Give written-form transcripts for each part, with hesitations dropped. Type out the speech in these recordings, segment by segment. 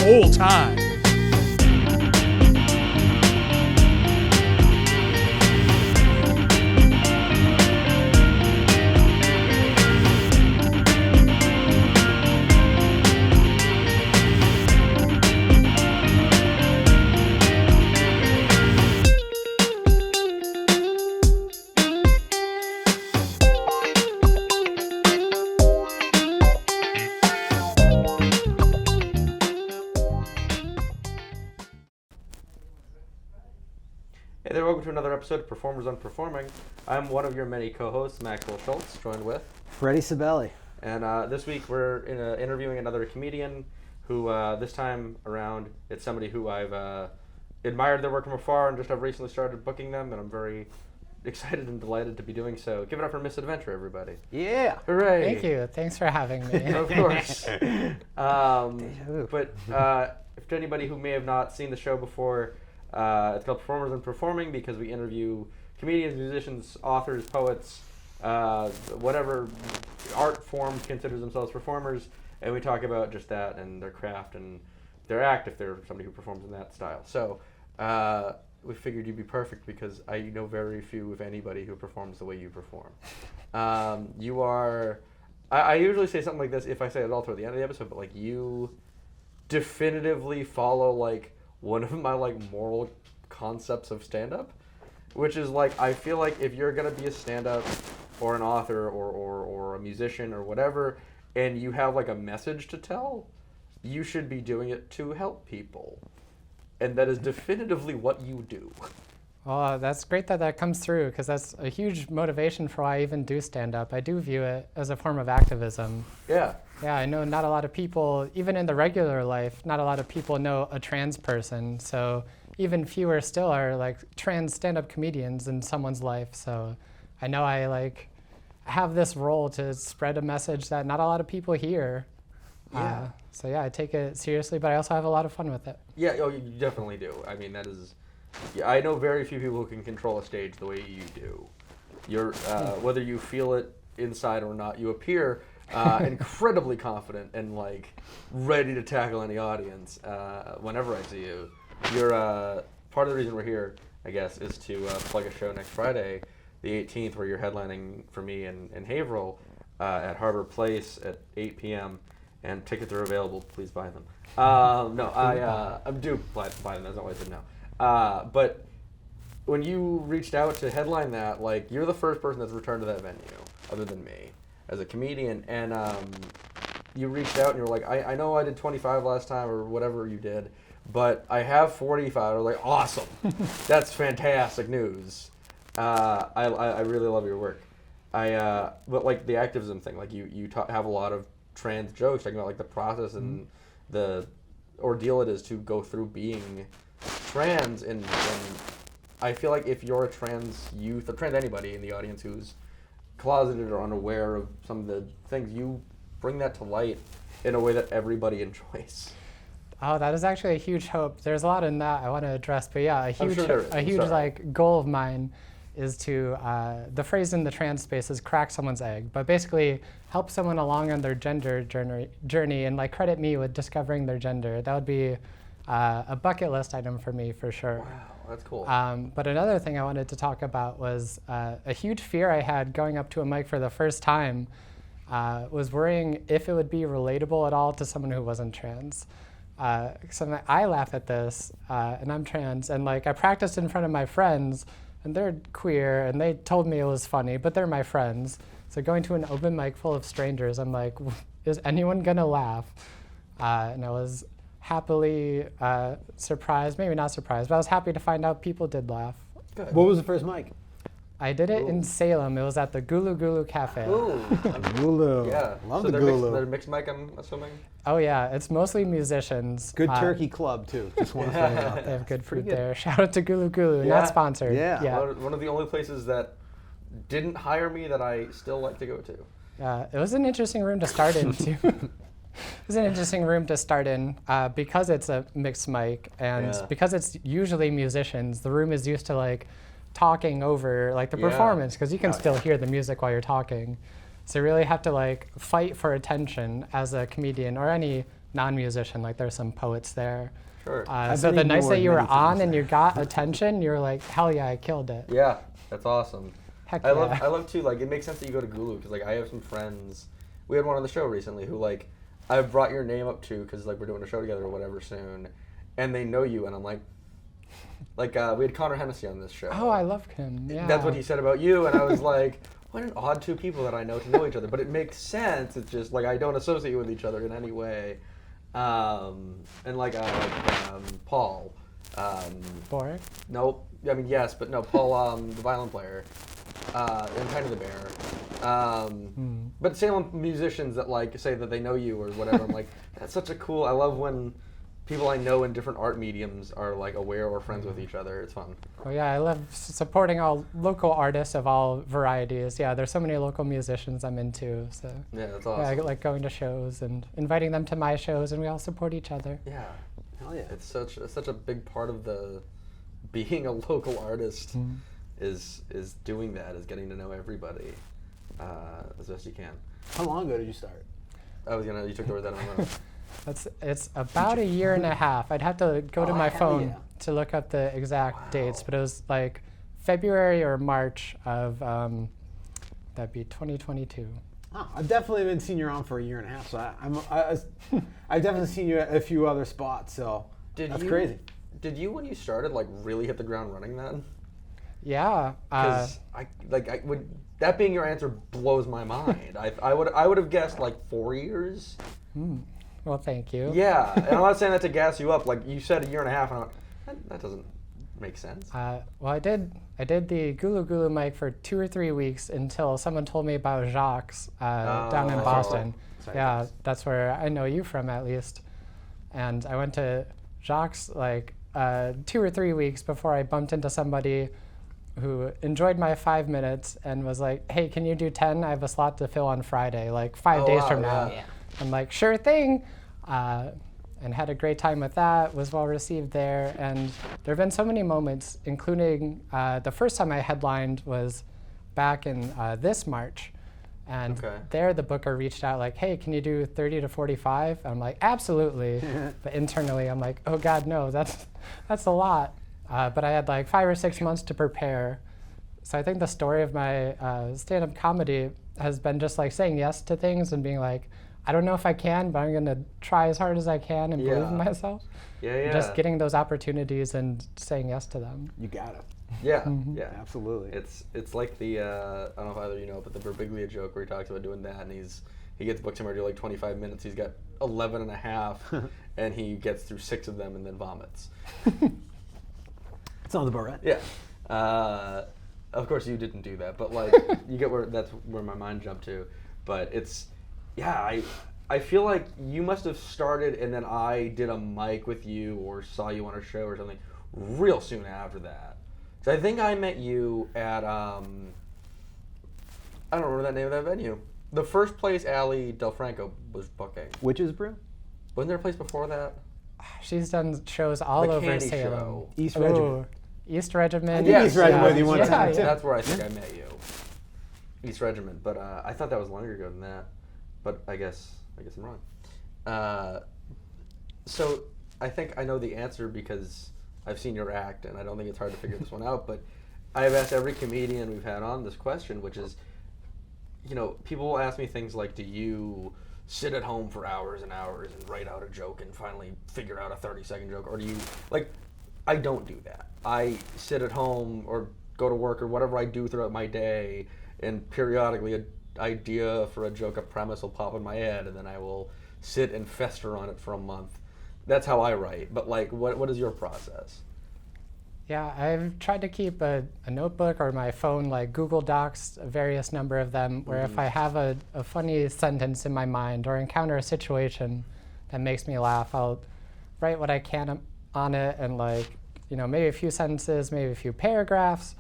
whole time. Hey there, welcome to another episode of Performers Unperforming. I'm one of your many co-hosts, Maxwell Shultz, joined with Freddie Scibelli. And this week we're interviewing another comedian who this time around it's somebody who I've admired their work from afar and just have recently started booking them, and I'm very excited and delighted to be if it up for Misadventure, everybody. Yeah. Hooray. Thank you. Thanks for having me. Of course. But if to anybody who may have not seen the show before, it's called Performers Unperforming because we interview comedians, musicians, authors, poets, whatever art form considers themselves performers, and we talk about just that and their craft and their act if they're somebody who performs in that style. So we figured you'd be perfect because I know very few, if anybody, who performs the way you perform. You are... I usually say something like this if I say it all toward the end of the episode, but like you definitively follow like one of my like moral concepts of stand-up, which is like I feel like if you're gonna be a stand-up or an author or a musician or whatever, and you have like a message to tell, you should be doing it to help people, and that is definitively what you do. Well, that's great that comes through because that's a huge motivation for why I even do stand-up. I do view it as a form of activism. Yeah. Yeah, I know not a lot of people, even in the regular life, not a lot of people know a trans person. So even fewer still are like trans stand-up comedians in someone's life. So I know I like have this role to spread a message that not a lot of people hear. Yeah. So yeah, I take it seriously, but I also have a lot of fun with it. Yeah, oh, you definitely do. I mean, that is... Yeah, I know very few people who can control a stage the way you do. You're, whether you feel it inside or not, you appear incredibly confident and like ready to tackle any audience whenever I see you. You're part of the reason we're here, I guess, is to plug a show next Friday, the 18th, where you're headlining for me in Haverhill at Harbor Place at 8 p.m. and tickets are available. Please buy them. I do buy them. That's not what I said no. But when you reached out to headline that, like, you're the first person that's returned to that venue, other than me, as a comedian, and you reached out and you were like, I know I did 25 last time or whatever you did, but I have 45. I was like, awesome. That's fantastic news. I really love your work. But like the activism thing, like you have a lot of trans jokes talking about like the process and the ordeal it is to go through being trans, and I feel like if you're a trans youth or trans anybody in the audience who's closeted or unaware of some of the things, you bring that to light in a way that everybody enjoys. Oh, that is actually a huge hope. There's a lot in that I want to address, but yeah, a huge like goal of mine is to the phrase in the trans space is crack someone's egg, but basically help someone along on their gender journey and like credit me with discovering their gender. That would be a bucket list item for me for sure. Wow, that's cool. But another thing I wanted to talk about was a huge fear I had going up to a mic for the first time was worrying if it would be relatable at all to someone who wasn't trans. So I laugh at this, and I'm trans, and like I practiced in front of my friends, and they're queer, and they told me it was funny, but they're my friends. So going to an open mic full of strangers, I'm like, is anyone gonna laugh? And I was happily surprised, maybe not surprised, but I was happy to find out people did laugh. Good. What was the first mic? I did it in Salem. It was at the Gulu Gulu Cafe. Ooh. Gulu. Yeah. Love so the Gulu. Gulu. They're mixed mic, I'm assuming? Oh yeah, it's mostly musicians. Good turkey club too. Just want to throw it out. They have good food good. there. Shout out to Gulu Gulu, Yeah. not sponsored. Yeah. One of the only places that didn't hire me that I still like to go to. It was an interesting room to start in too. It was an interesting room to start in because it's a mixed mic and because it's usually musicians. The room is used to like talking over like the performance because you can still hear the music while you're talking. So you really have to like fight for attention as a comedian or any non-musician. Like there's some poets there. Sure. So been the nights that ignored you were many on times and there. you got attention, you're like, hell yeah, I killed it. Yeah, that's awesome. Heck I yeah. love too. Like, it makes sense that you go to Gulu because like I have some friends. We had one on the show recently who like I've brought your name up to because like we're doing a show together or whatever soon, and they know you, and I'm like we had Connor Hennessy on this show. Oh, I love him. Yeah. That's what he said about you, and I was like, what an odd two people that I know to know each other. But it makes sense. It's just like I don't associate with each other in any way. And Paul. Boric? Nope. I mean, yes, but no. Paul, the violin player, and Tiny the Bear. But Salem musicians that like say that they know you or whatever. I'm like, that's such a cool. I love when people I know in different art mediums are like aware or friends with each other. It's fun. Oh yeah, I love supporting all local artists of all varieties. Yeah, there's so many local musicians I'm into. So Yeah, that's yeah, I awesome. like going to shows and inviting them to my shows, and we all support each other. Yeah, Hell yeah. it's such a big part of the being a local artist is doing that, is getting to know everybody as best you can. How long ago did you start? You took the words out of my mouth. It's about a year and a half. I'd have to go to Oh, my hell phone yeah. to look up the exact Wow. dates, but it was like February or March of that'd be 2022. Oh, I've definitely been seeing you around for a year and a half, so I've definitely seen you at a few other spots, so that's crazy. Did you, when you started, like really hit the ground running then? Yeah. Because that being your answer blows my mind. I would have guessed like 4 years. Well, thank you. Yeah, and I'm not saying that to gas you up. Like you said, a year and a half, and I'm like, that doesn't make sense. Well, I did the Gulu Gulu mic for 2 or 3 weeks until someone told me about Jacques down in Oh. Boston. Sorry, Yeah, guys. that's where I know you from at least. And I went to Jacques like 2 or 3 weeks before I bumped into somebody who enjoyed my 5 minutes and was like, hey, can you do 10? I have a slot to fill on Friday, like 5 Oh, days wow, from now. yeah. I'm like, sure thing. And had a great time with that, was well received there. And there have been so many moments, including the first time I headlined was back in this March. And Okay. there the booker reached out like, hey, can you do 30 to 45? I'm like, absolutely. But internally, I'm like, oh God, no, that's a lot. But I had like 5 or 6 months to prepare. So I think the story of my stand-up comedy has been just like saying yes to things and being like, I don't know if I can, but I'm gonna try as hard as I can and believe in Yeah. myself. Yeah. Just getting those opportunities and saying yes to them. You got it. Yeah, yeah. Absolutely. It's like the I don't know if either of you know, but the Birbiglia joke where he talks about doing that, and he gets booked somewhere to do like 25 minutes. He's got 11 and a half, and he gets through 6 of them and then vomits. Sounds about right. Yeah. Of course, you didn't do that, but like you get that's where my mind jumped to. But it's, yeah, I feel like you must have started, and then I did a mic with you or saw you on a show or something real soon after that. So I think I met you at I don't remember that name of that venue. The first place Ali Del Franco was booking. Witch's Brew? Wasn't there a place before that? She's done shows all The over Candy Salem. Show. East Ooh, Regiment. East Regiment. I think East Regiment with you one time, too. That's where I think I met you. East Regiment, but I thought that was longer ago than that. But I guess I'm wrong. So I think I know the answer because I've seen your act, and I don't think it's hard to figure this one out. But I've asked every comedian we've had on this question, which is, you know, people will ask me things like, do you sit at home for hours and hours and write out a joke and finally figure out a 30-second joke? Or do you, like, I don't do that. I sit at home or go to work or whatever I do throughout my day, and periodically an idea for a joke, a premise will pop in my head, and then I will sit and fester on it for a month. That's how I write. But, like, what is your process? Yeah, I've tried to keep a notebook or my phone, like Google Docs, a various number of them, where if I have a funny sentence in my mind or encounter a situation that makes me laugh, I'll write what I can on it and, like, you know, maybe a few sentences, maybe a few paragraphs,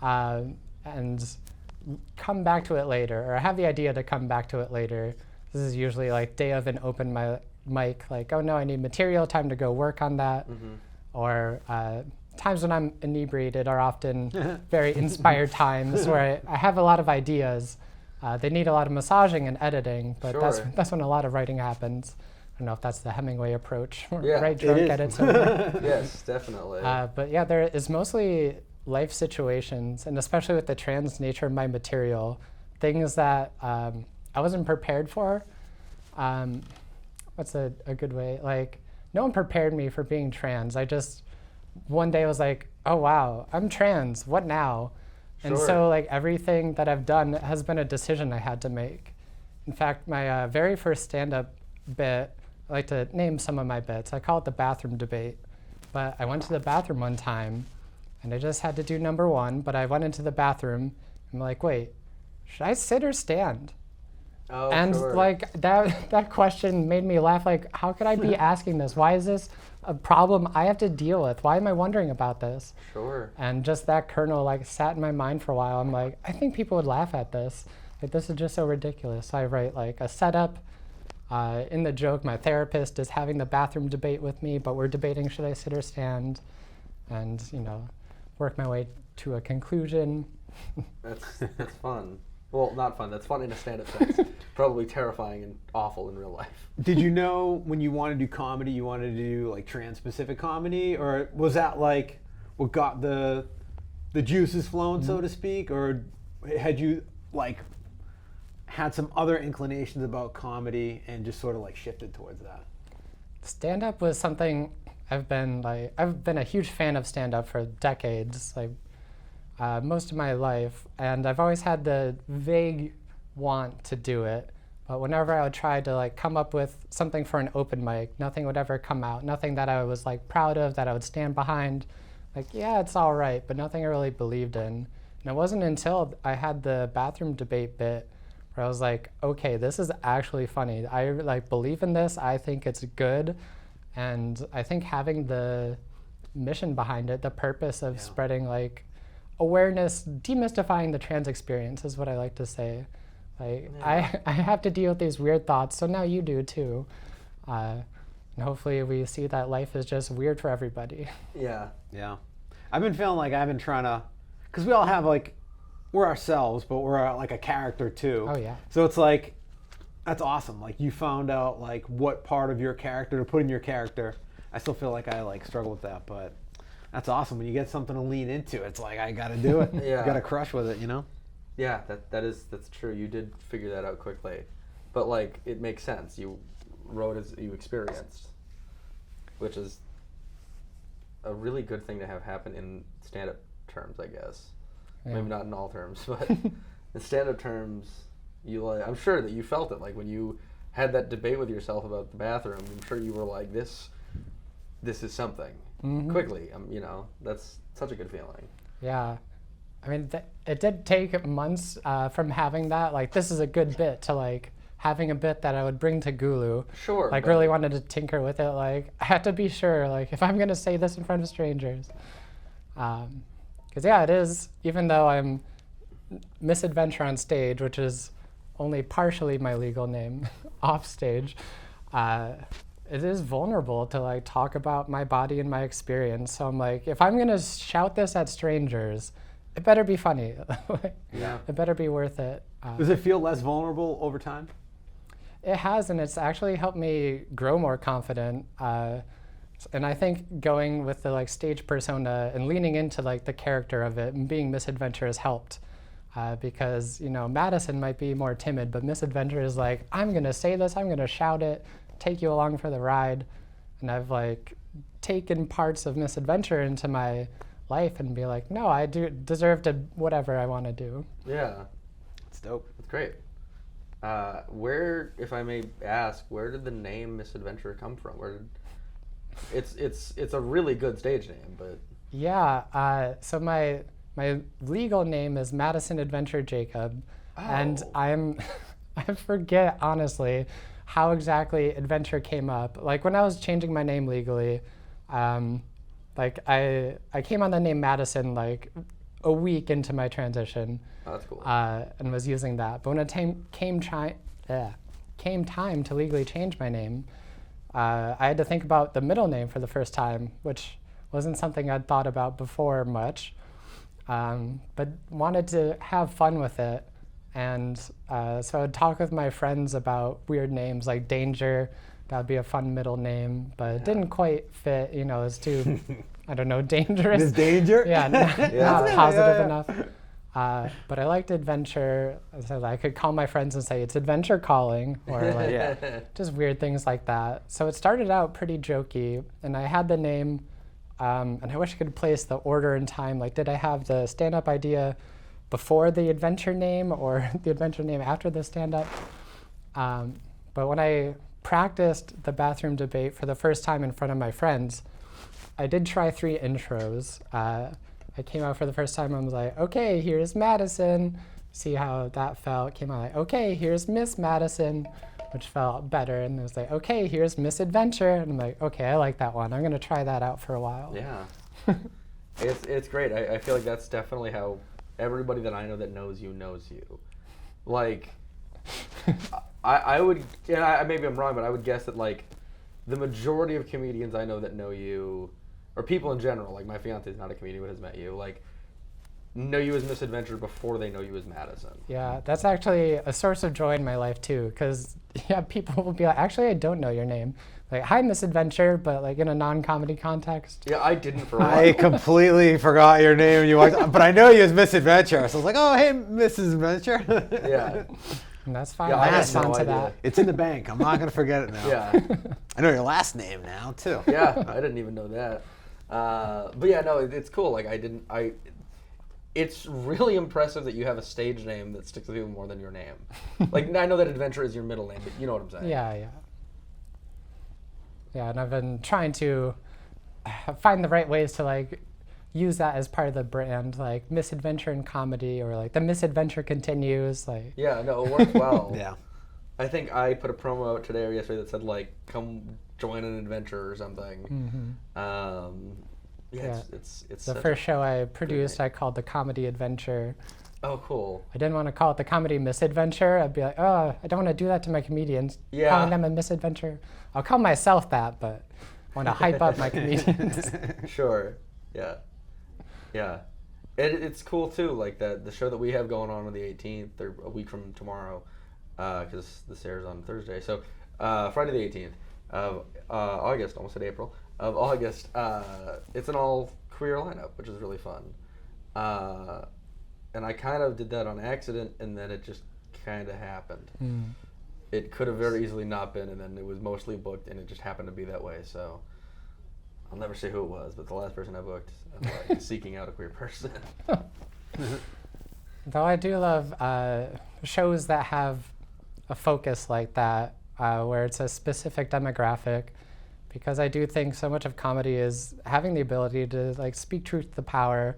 and come back to it later, or I have the idea to come back to it later. This is usually like day of an open mic, like, oh no, I need material, time to go work on that. Or times when I'm inebriated are often very inspired times where I have a lot of ideas. They need a lot of massaging and editing, but Sure. that's when a lot of writing happens. don't know if that's the Hemingway approach. Yeah, Write drunk, is. edit sober. Yes, definitely. But yeah, there is mostly life situations, and especially with the trans nature of my material, things that I wasn't prepared for. What's a good way? Like, no one prepared me for being trans. I just one day was like, oh wow, I'm trans, what now? And Sure. so like everything that I've done has been a decision I had to make. In fact, my very first stand-up bit, I like to name some of my bits. I call it the bathroom debate. But I went to the bathroom one time, and I just had to do number one, but I went into the bathroom, and I'm like, wait, should I sit or stand? Oh, And sure. like that question made me laugh. Like, how could I be asking this? Why is this a problem I have to deal with? Why am I wondering about this? Sure. And just that kernel like sat in my mind for a while. I'm like, I think people would laugh at this. Like, this is just so ridiculous. So I write like a setup. In the joke, my therapist is having the bathroom debate with me, but we're debating should I sit or stand, and work my way to a conclusion. That's fun. Well, not fun. That's fun in a stand-up sense. Probably terrifying and awful in real life. Did you know when you wanted to do comedy, you wanted to do like trans-specific comedy, or was that like what got the juices flowing, so to speak, or had you like had some other inclinations about comedy and just sort of like shifted towards that? Stand-up was something I've been a huge fan of stand-up for decades, like most of my life, and I've always had the vague want to do it. But whenever I would try to like come up with something for an open mic, nothing would ever come out. Nothing that I was like proud of, that I would stand behind. Like, yeah, it's all right, but nothing I really believed in. And it wasn't until I had the bathroom debate bit where I was like, okay, this is actually funny. I like believe in this. I think it's good. And I think having the mission behind it, the purpose of spreading like awareness, demystifying the trans experience is what I like to say. Like, I have to deal with these weird thoughts, so now you do too. And hopefully we see that life is just weird for everybody. Yeah. Yeah. I've been feeling like I've been trying to, because we all have like, we're ourselves, but we're like a character too. Oh yeah. So it's like, that's awesome. Like you found out like what part of your character to put in your character. I still feel like I like struggle with that, but that's awesome. When you get something to lean into, it's like, I got to do it. Yeah. You got to crush with it, Yeah, that's true. You did figure that out quickly, but like it makes sense. You wrote as you experienced, which is a really good thing to have happen in stand-up terms, I guess. Yeah. Maybe not in all terms, but in stand-up terms, I'm sure that you felt it. Like when you had that debate with yourself about the bathroom, I'm sure you were like, this is something. Mm-hmm. Quickly, that's such a good feeling. Yeah. I mean, it did take months from having that, like, this is a good bit, to, like, having a bit that I would bring to Gulu. Sure. Like, really wanted to tinker with it. Like, I had to be sure, like, if I'm going to say this in front of strangers. Because, yeah, it is, even though I'm Misadventure on stage, which is only partially my legal name, off stage, it is vulnerable to, like, talk about my body and my experience. So I'm like, if I'm going to shout this at strangers, it better be funny. Yeah. It better be worth it. Does it feel less vulnerable over time? It has, and it's actually helped me grow more confident. And I think going with the like stage persona and leaning into like the character of it and being Misadventure has helped. Because Madison might be more timid, but Misadventure is like, I'm gonna say this, I'm gonna shout it, take you along for the ride. And I've like taken parts of Misadventure into my life and be like, no, I do deserve to whatever I want to do. Yeah. It's dope. That's great. Where, if I may ask, where did the name Misadventure come from? It's a really good stage name, but Yeah. So my legal name is Madison Adventure Jacob, and I forget honestly how exactly adventure came up. Like when I was changing my name legally, like I came on the name Madison like a week into my transition. Oh, that's cool. And was using that. But when it came time to legally change my name, I had to think about the middle name for the first time, which wasn't something I'd thought about before much, but wanted to have fun with it. And so I would talk with my friends about weird names like Danger, that'd be a fun middle name, but it didn't quite fit. You know, it's too, I don't know, dangerous. This danger? Yeah, not Yeah, positive yeah. enough. But I liked adventure, so I could call my friends and say it's adventure calling, or like Yeah. just weird things like that. So it started out pretty jokey, and I had the name, and I wish I could place the order in time. Like, did I have the stand-up idea before the adventure name, or the adventure name after the stand-up? But when I practiced the bathroom debate for the first time in front of my friends, I did try 3 intros. I came out for the first time, I was like, okay, here's Madison. See how that felt. Came out like, okay, here's Miss Madison, which felt better. And it was like, okay, here's Miss Adventure. And I'm like, okay, I like that one. I'm gonna try that out for a while. Yeah. It's great. I feel like that's definitely how everybody that I know that knows you knows you. Like, I would, and maybe I'm wrong, but I would guess that like the majority of comedians I know that know you, or people in general, like my fiance is not a comedian but has met you, like know you as Misadventure before they know you as Madison. Yeah, that's actually a source of joy in my life too, because people will be like, actually, I don't know your name. Like, hi, Misadventure, but like in a non-comedy context. Yeah, I didn't for a while. I completely forgot your name when you walked, but I know you as Miss Adventure. So I was like, oh, hey, Mrs. Adventure. Yeah. And that's fine. Yeah, I'll I had respond no to idea. that. It's in the bank. I'm not going to forget it now. Yeah. I know your last name now, too. Yeah, I didn't even know that. But yeah, no, it's cool. Like it's really impressive that you have a stage name that sticks with you more than your name. Like, I know that Adventure is your middle name, but you know what I'm saying. Yeah. Yeah, and I've been trying to find the right ways to like use that as part of the brand, like Misadventure in comedy, or like the Misadventure continues. Like, Yeah, no, it works well. Yeah. I think I put a promo out today or yesterday that said like, "Come join an adventure" or something. Yeah. It's the such first a- show I produced, name. I called the Comedy Adventure. Oh, cool. I didn't want to call it the Comedy Misadventure. I'd be like, oh, I don't want to do that to my comedians. Yeah. Calling them a misadventure. I'll call myself that, but I want to hype up my comedians. Sure. Yeah. Yeah. It's cool too. Like the show that we have going on the 18th, or a week from tomorrow, because this airs on Thursday. So Friday the 18th of August, almost at April of August. It's an all queer lineup, which is really fun. And I kind of did that on accident, and then it just kind of happened. It could have very easily not been, and then it was mostly booked, and it just happened to be that way. So I'll never say who it was, but the last person I booked, I'm like seeking out a queer person. Though I do love shows that have a focus like that, where it's a specific demographic, because I do think so much of comedy is having the ability to like speak truth to power,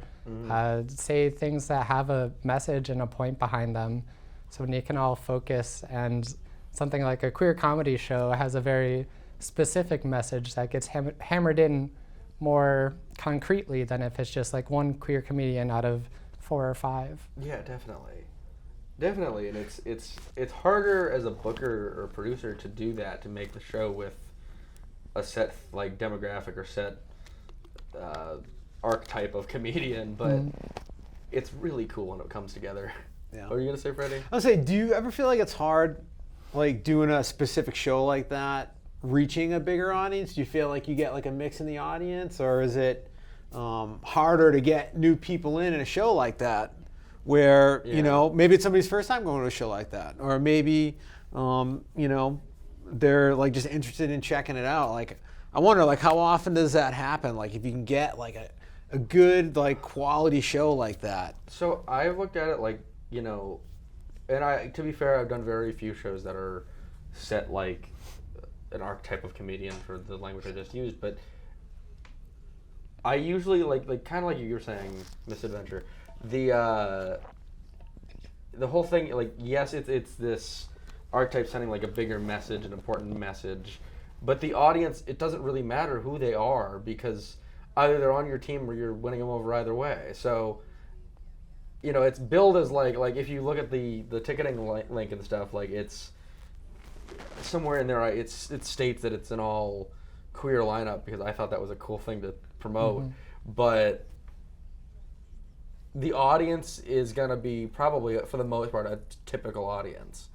say things that have a message and a point behind them, so when you can all focus. And something like a queer comedy show has a very specific message that gets hammered in more concretely than if it's just like one queer comedian out of 4 or 5. Yeah, definitely, and it's harder as a booker or producer to do that, to make the show with a set like demographic or set archetype of comedian, but it's really cool when it comes together. Yeah. What are you gonna say, Freddie? I was say, do you ever feel like it's hard, like doing a specific show like that, reaching a bigger audience? Do you feel like you get like a mix in the audience, or is it harder to get new people in a show like that, where you know maybe it's somebody's first time going to a show like that, or maybe you know they're like just interested in checking it out? Like, I wonder, like, how often does that happen? Like, if you can get like a good like quality show like that. So I've looked at it like, you know, and to be fair, I've done very few shows that are set like an archetype of comedian, for the language I just used, but I usually like kind of like you were saying, Misadventure, the whole thing, like, yes, it's this archetype sending like a bigger message, an important message, but the audience, it doesn't really matter who they are, because either they're on your team or you're winning them over either way. So, you know, it's billed as like if you look at the ticketing link and stuff, like it's somewhere in there, it states that it's an all queer lineup, because I thought that was a cool thing to promote. But the audience is gonna be probably, for the most part, a typical audience.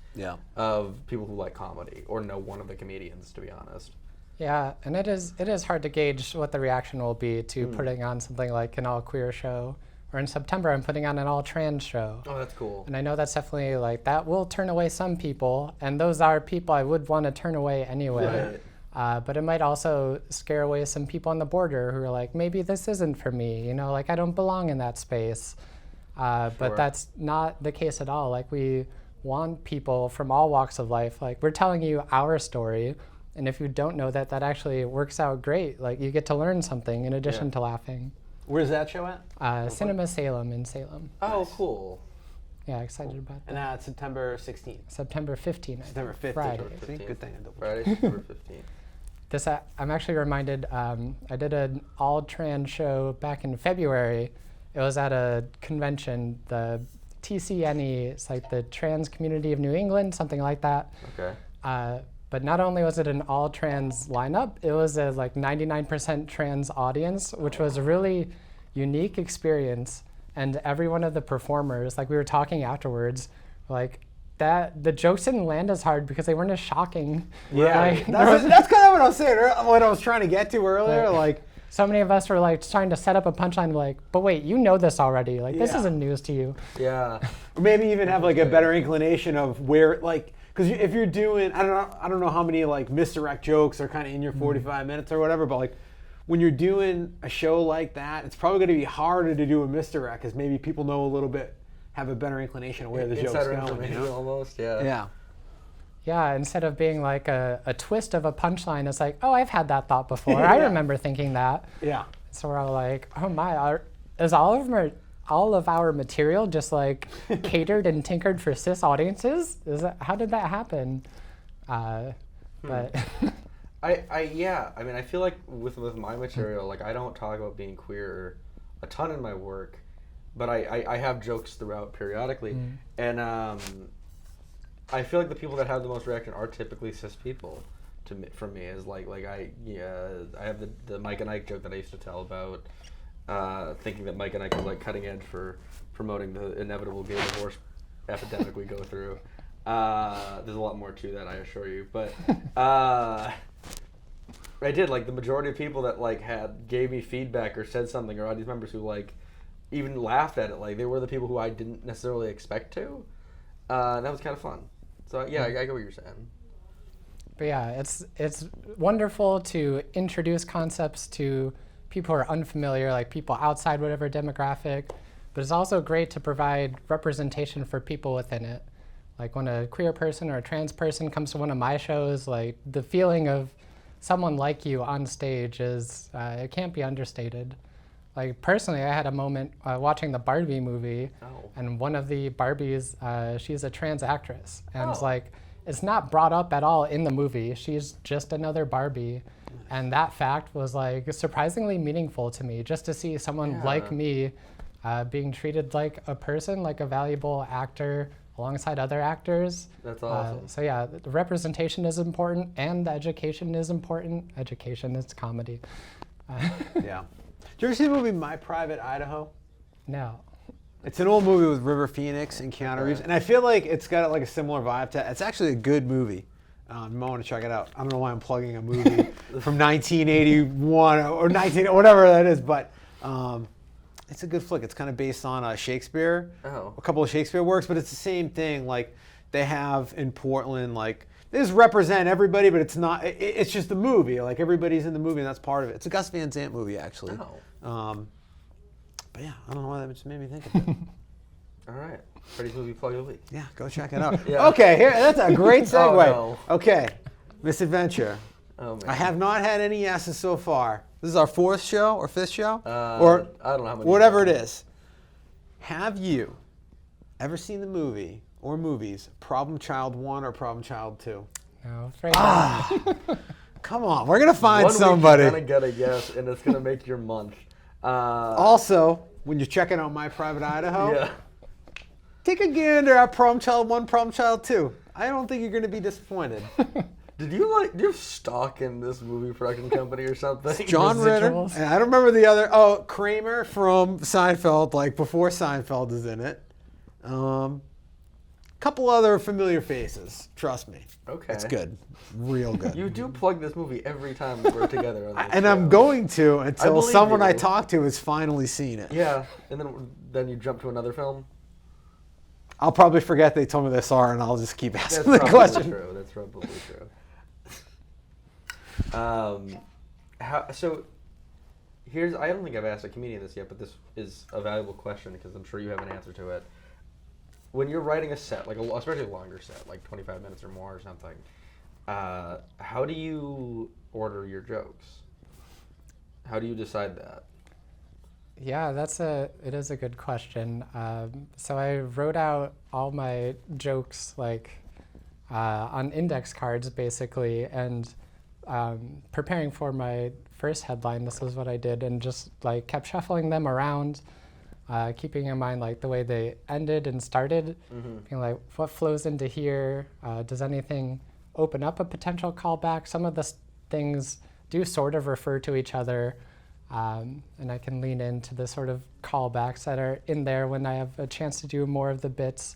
of people who like comedy or know one of the comedians, to be honest. Yeah, and it is hard to gauge what the reaction will be to putting on something like an all-queer show. Or in September, I'm putting on an all-trans show. Oh, that's cool. And I know that's definitely like, that will turn away some people, and those are people I would want to turn away anyway. Right. But it might also scare away some people on the border who are like, maybe this isn't for me, you know, like I don't belong in that space. But that's not the case at all. Like we want people from all walks of life. Like we're telling you our story, and if you don't know that, that actually works out great. Like you get to learn something in addition to laughing. Where's that show at? Cinema Salem in Salem. Oh, Nice. Cool. Yeah, excited about that. And that's September 16th. September 15th. September 15th. Friday. See? Good thing I double checked. Friday, September 15th. This I'm actually reminded. I did an all-trans show back in February. It was at a convention, the TCNE. It's like the Trans Community of New England, something like that. Okay. But not only was it an all-trans lineup, it was a like 99% trans audience, which was a really unique experience. And every one of the performers, like we were talking afterwards, like that the jokes didn't land as hard because they weren't as shocking. Yeah, Like, that's kind of what I was saying. What I was trying to get to earlier. Like, so many of us were like trying to set up a punchline, like, but wait, you know this already. Like this Yeah. isn't news to you. Yeah. or maybe even have like a better inclination of where, like, because if you're doing, I don't know how many like misdirect jokes are kind of in your 45 minutes or whatever, but like when you're doing a show like that, it's probably going to be harder to do a misdirect because maybe people know a little bit, have a better inclination of where the joke's Insider going. information, You know? almost. Yeah. Yeah. Yeah, instead of being like a twist of a punchline, it's like, oh, I've had that thought before. I remember thinking that. Yeah. So we're all like, oh my, is all of our material just like catered and tinkered for cis audiences? How did that happen? But I mean, I feel like with my material, like I don't talk about being queer a ton in my work, but I have jokes throughout periodically, and I feel like the people that have the most reaction are typically cis people. From me is like I have the Mike and Ike joke that I used to tell about thinking that Mike and Ike was like cutting edge for promoting the inevitable gay divorce epidemic we go through. There's a lot more to that, I assure you, but I did, like, the majority of people that like gave me feedback or said something, or audience members who like even laughed at it, like they were the people who I didn't necessarily expect to. And that was kind of fun. So yeah, I get what you're saying. But yeah, it's wonderful to introduce concepts to people who are unfamiliar, like people outside whatever demographic, but it's also great to provide representation for people within it. Like when a queer person or a trans person comes to one of my shows, like the feeling of someone like you on stage is, it can't be understated. Like personally, I had a moment watching the Barbie movie, and one of the Barbies, she's a trans actress, and it's like, it's not brought up at all in the movie. She's just another Barbie. And that fact was like surprisingly meaningful to me, just to see someone like me being treated like a person, like a valuable actor alongside other actors. That's awesome. So yeah, the representation is important and the education is important. Education is comedy. Yeah. Did you ever see the movie My Private Idaho? No. It's an old movie with River Phoenix and Keanu Reeves, and I feel like it's got like a similar vibe to it. It's actually a good movie. You might want to check it out. I don't know why I'm plugging a movie from 1981 or 19, whatever that is, but it's a good flick. It's kind of based on Shakespeare, a couple of Shakespeare works, but it's the same thing. Like they have in Portland, like they just represent everybody, but it's not. It's just a movie. Like everybody's in the movie, and that's part of it. It's a Gus Van Sant movie, actually. But yeah, I don't know why that just made me think of it. All right. Freddie's movie plug of the week. Yeah, go check it out. Yeah. Okay, here, that's a great segue. Oh, no. Okay, Misadventure. Oh, man. I have not had any yeses so far. This is our fourth show or fifth show? Or I don't know how many. Whatever it is. Have you ever seen the movie or movies Problem Child 1 or Problem Child 2? No, afraid not. Come on, we're going to find 1 week somebody. You're going to get a yes, and it's going to make your month. Also, when you're checking out My Private Idaho, Yeah. take a gander at Problem Child 1, Problem Child 2. I don't think you're going to be disappointed. Do you have stock in this movie production company or something? John Ritter. Residuals. And I don't remember the other. Oh, Kramer from Seinfeld, like before Seinfeld is in it. Couple couple other familiar faces. Trust me. Okay. It's good. Real good. You do plug this movie every time we're together on this And show. I'm going to until believe someone I you. talk to has finally seen it. Yeah, and then you jump to another film. I'll probably forget they told me they saw it, and I'll just keep That's asking the probably question. true. That's probably true. So here's, I don't think I've asked a comedian this yet, but this is a valuable question because I'm sure you have an answer to it. When you're writing a set, like especially a longer set, like 25 minutes or more or something, how do you order your jokes? How do you decide that? Yeah, it is a good question. So I wrote out all my jokes on index cards basically, and preparing for my first headline, this is what I did, and just kept shuffling them around, keeping in mind the way they ended and started, being what flows into here, does anything open up a potential callback? Some of the things do sort of refer to each other, and I can lean into the sort of callbacks that are in there when I have a chance to do more of the bits.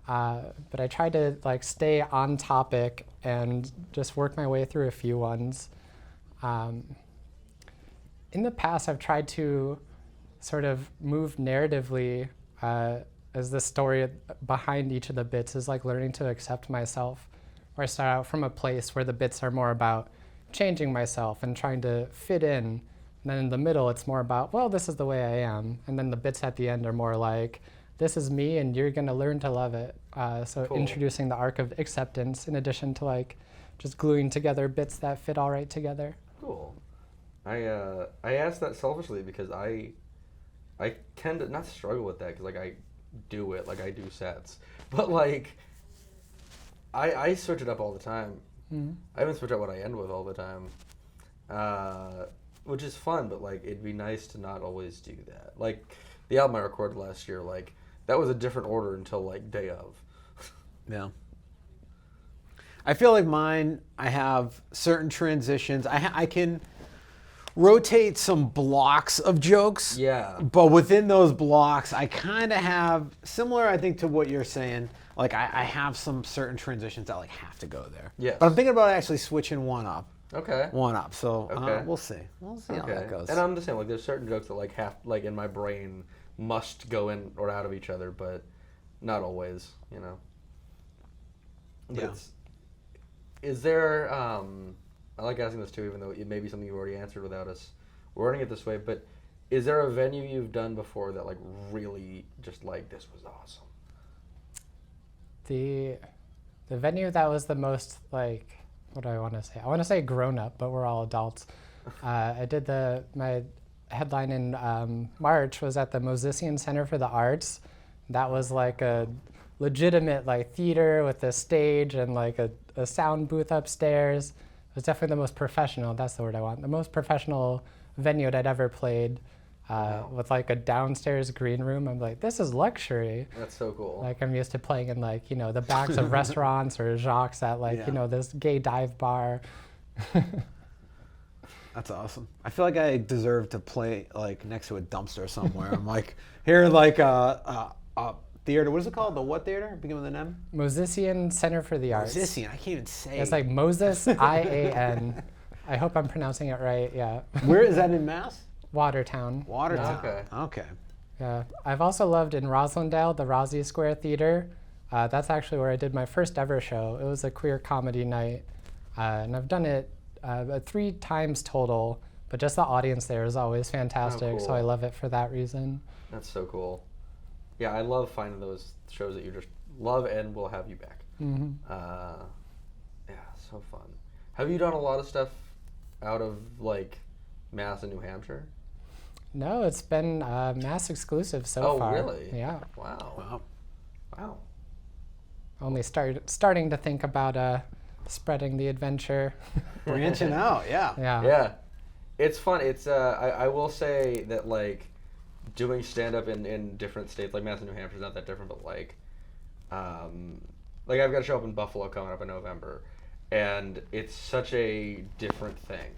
But I try to stay on topic and just work my way through a few ones. In the past, I've tried to sort of move narratively as the story behind each of the bits is learning to accept myself, where I start out from a place where the bits are more about changing myself and trying to fit in. And then in the middle, it's more about, well, this is the way I am. And then the bits at the end are more this is me and you're going to learn to love it. So Cool. Introducing the arc of acceptance in addition to just gluing together bits that fit all right together. Cool. I asked that selfishly because I tend to not struggle with that because I do it, I do sets, but I switch it up all the time. Mm-hmm. I even switch out what I end with all the time, which is fun. But it'd be nice to not always do that. The album I recorded last year, that was a different order until day of. Yeah. I feel like mine, I have certain transitions. I can rotate some blocks of jokes. Yeah. But within those blocks, I kind of have, similar I think to what you're saying, I have some certain transitions that have to go there. Yes. But I'm thinking about actually switching one up. Okay. So Okay. we'll see. We'll see how that goes. And I'm the same. There's certain jokes that have in my brain must go in or out of each other, but not always. But Yeah. Is there? I like asking this too, even though it may be something you've already answered without us wording it this way. But is there a venue you've done before that really just this was awesome? The venue that was the most what do I want to say? I want to say grown up, but we're all adults. I did my headline in March was at the Mosesian Center for the Arts. That was a legitimate theater with a stage and a sound booth upstairs. It was definitely the most professional. That's the word I want. The most professional venue I'd ever played. With a downstairs green room. I'm this is luxury. That's so cool. I'm used to playing in the backs of restaurants or Jacques at this gay dive bar. That's awesome. I feel like I deserve to play next to a dumpster somewhere. I'm here a theater. What is it called? The what theater? Begin with an M? Mosesian Center for the Arts. Mosesian. I can't even say. It's Moses, I-A-N. I hope I'm pronouncing it right, yeah. Where is that in Mass? Watertown. Watertown. Okay. Yeah. I've also loved in Roslindale, the Rossi Square Theater. That's actually where I did my first ever show. It was a queer comedy night. And I've done it 3 times total, but just the audience there is always fantastic, so cool. I love it for that reason. That's so cool. Yeah, I love finding those shows that you just love and will have you back. Mm-hmm. Yeah, so fun. Have you done a lot of stuff out of Mass and New Hampshire? No, it's been Mass exclusive so far. Oh, really? Yeah. Wow. Only starting to think about spreading the adventure. Branching out, yeah. Yeah. It's fun. It's I will say that doing stand-up in different states, Mass and New Hampshire is not that different, but I've got a show up in Buffalo coming up in November, and it's such a different thing.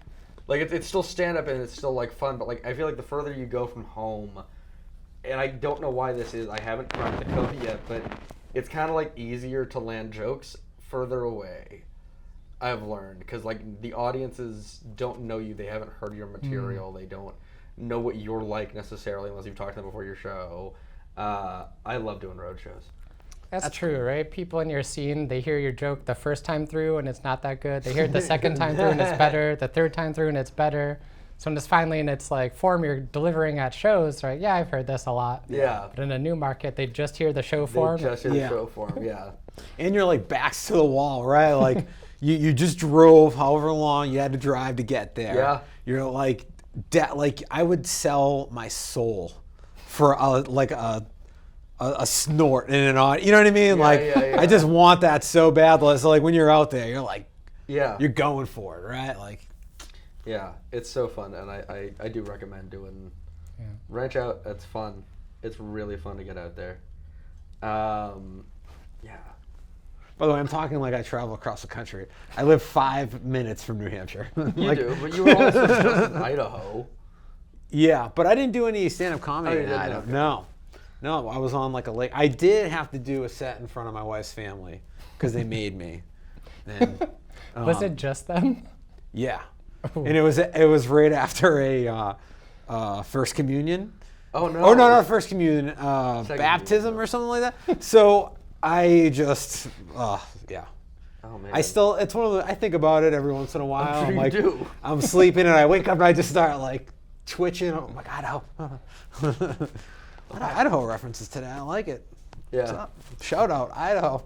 It's still stand-up and it's still fun, but I feel the further you go from home, and I don't know why this is, I haven't cracked the code yet, but it's kind of like easier to land jokes further away. I've learned because like the audiences don't know you, they haven't heard your material, they don't know what you're like necessarily unless you've talked to them before your show. I love doing road shows. That's true, right? People in your scene, they hear your joke the first time through and it's not that good. They hear it the second time through and it's better. The third time through and it's better. So when it's finally in its like form you're delivering at shows, right? Yeah, I've heard this a lot. Yeah. But in a new market, they just hear the show form. They just hear the show form, yeah. And you're like backs to the wall, right? Like you just drove however long you had to drive to get there. Yeah. You're like I would sell my soul for a snort in an audience. You know what I mean? Yeah. I just want that so bad. So like when you're out there, you're like, you're going for it, right? Like, yeah, it's so fun, and I do recommend doing Ranch Out. It's fun. It's really fun to get out there. Yeah. By the way, I'm talking like I travel across the country. I live 5 minutes from New Hampshire. You do, but you were also just in Idaho. Yeah, but I didn't do any stand-up comedy in didn't? Idaho. Okay. No, I was on like a lake. I did have to do a set in front of my wife's family because they made me. And, Was it just them? Yeah, and it was right after a first communion. Oh no! Oh no, not first communion, baptism communion. or something like that. So I just, yeah. Oh man! It's one of the. I think about it every once in a while. I'm sure you like, do. I'm sleeping and I wake up and I just start like twitching. Oh my God, Idaho. A lot of Idaho references today. I like it. Yeah. What's up? Shout out, Idaho.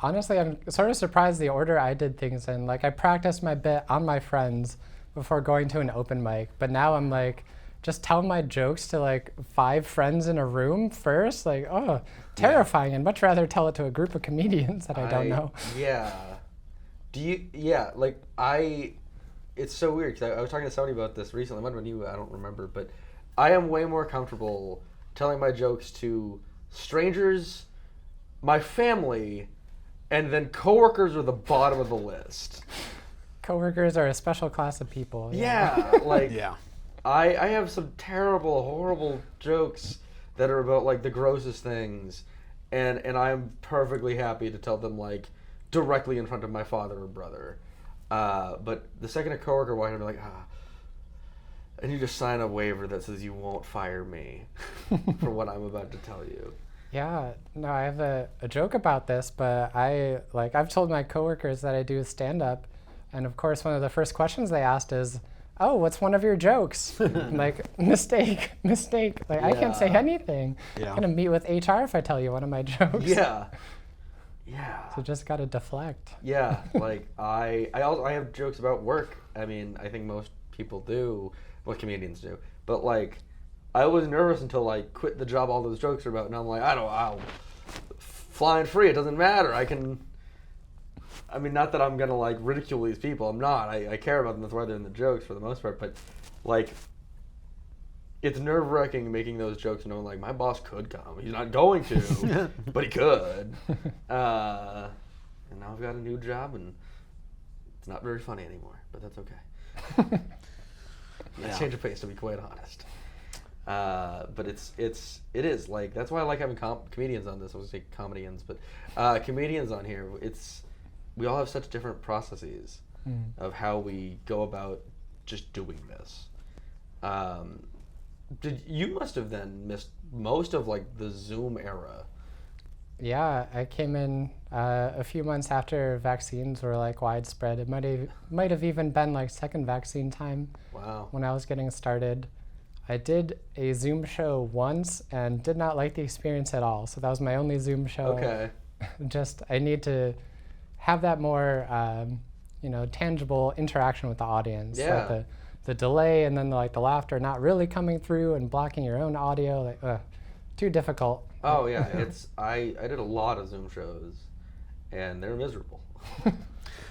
Honestly, I'm sort of surprised the order I did things in. Like I practiced my bit on my friends before going to an open mic, but now I'm like just telling my jokes to like 5 friends in a room first. Like, oh, terrifying. And much rather tell it to a group of comedians that I don't know. Yeah. Do you? Yeah. Like it's so weird because I was talking to somebody about this recently. It might have been you. I don't remember, but I am way more comfortable telling my jokes to strangers, my family, and then coworkers are the bottom of the list. Coworkers are a special class of people. Yeah, like I have some terrible, horrible jokes that are about like the grossest things, and I'm perfectly happy to tell them like directly in front of my father or brother. But the second a coworker walks in, I'm like, and you just sign a waiver that says you won't fire me for what I'm about to tell you. Yeah, no, I have a joke about this, but I've told my coworkers that I do stand-up, and of course one of the first questions they asked is, oh, what's one of your jokes? I'm like, mistake. Like, I can't say anything. Yeah. I'm gonna meet with HR if I tell you one of my jokes. Yeah. So just gotta deflect. Yeah, like I have jokes about work. I mean, I think most people do, what comedians do. But like, I was nervous until I quit the job all those jokes are about, and I'm like, I'll flying free. It doesn't matter. I mean, not that I'm gonna like ridicule these people. I'm not. I care about them. That's why they're in the jokes for the most part. But like, it's nerve-wracking making those jokes, knowing like my boss could come. He's not going to, but he could. And now I've got a new job, and it's not very funny anymore. But that's okay. Change of pace, to be quite honest. But it is like, that's why I like having comedians on this. I was going to say comedians, but comedians on here. We all have such different processes of how we go about just doing this. You must have then missed most of like the Zoom era. Yeah, I came in a few months after vaccines were like widespread. It might have even been like second vaccine time. Wow. When I was getting started. I did a Zoom show once and did not like the experience at all. So that was my only Zoom show. Okay. I need to have that more, tangible interaction with the audience. Yeah. Like the delay and then the laughter not really coming through and blocking your own audio. Too difficult. Oh yeah, I did a lot of Zoom shows, and they're miserable.